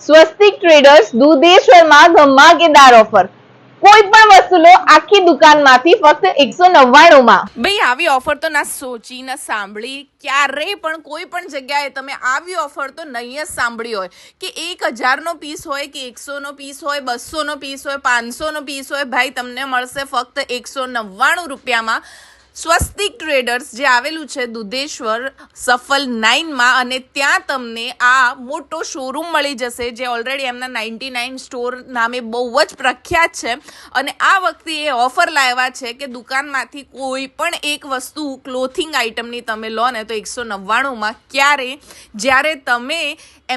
સ્વસ્તિક traders દુધેશ્વરમાં ધમાકેદાર offer. કોઈ પણ વસ્તુ લો આખી દુકાનમાંથી ફક્ત 199 માં. ભાઈ આવી ઓફર તો ના સોચી ના સાંભળી ક્યારેય પણ કોઈ પણ જગ્યાએ તમે આવી ઓફર તો નહીં જ સાંભળી હોય કે 1000નો પીસ હોય કે 100નો પીસ હોય 200નો પીસ હોય 500નો પીસ હોય. ભાઈ તમને મળશે ફક્ત 199 રૂપિયામાં. સ્વસ્તિક ટ્રેડર્સ જે આવેલું છે દુધેશ્વર સફલ 9માં અને ત્યાં તમને આ મોટો શોરૂમ મળી જશે જે ઓલરેડી એમના 99 સ્ટોર નામે બહુ જ પ્રખ્યાત છે. અને આ વખતે એ ઓફર લાવ્યા છે કે દુકાનમાંથી કોઈ પણ એક વસ્તુ ક્લોથિંગ આઇટમની તમે લો ને તો 199માં. જ્યારે તમે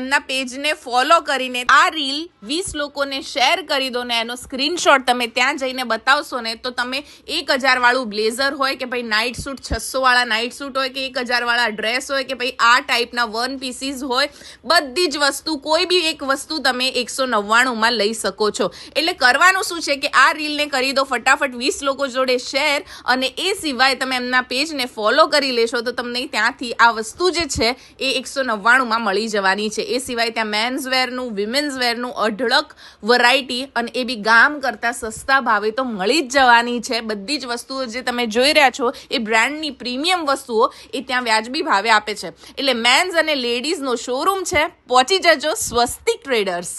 એમના પેજને ફોલો કરીને આ રીલ 20 લોકોને શેર કરી દો ને એનો સ્ક્રીનશોટ તમે ત્યાં જઈને બતાવશો ને તો તમે 1000 વાળું બ્લેઝર હોય કે ભાઈ નાઇટ સૂટ 600 વાળા નાઇટ સૂટ હોય કે 1000 વાળા ડ્રેસ હોય કે ભાઈ આ ટાઈપના વન પીસીસ હોય, બધી જ વસ્તુ કોઈ બી એક વસ્તુ તમે 199માં લઈ શકો છો. એટલે કરવાનું શું છે કે આ રીલને કરી દો ફટાફટ 20 લોકો જોડે શેર અને એ સિવાય તમે એમના પેજને ફોલો કરી લેશો તો તમને ત્યાંથી આ વસ્તુ જે છે એ 199માં મળી જવાની છે. એ સિવાય ત્યાં મેન્સ વેરનું વિમેન્સ વેરનું અઢળક વેરાયટી અને એ બી ગામ કરતાં સસ્તા ભાવે તો મળી જ જવાની છે. બધી જ વસ્તુઓ જે તમે જોઈ રહ્યા છો એ બ્રાન્ડની પ્રીમિયમ વસ્તુઓ એ ત્યાં વ્યાજબી ભાવે આપે છે. એટલે મેન્સ અને લેડીઝનો શોરૂમ છે. પહોંચી જજો સ્વસ્તિક ટ્રેડર્સ.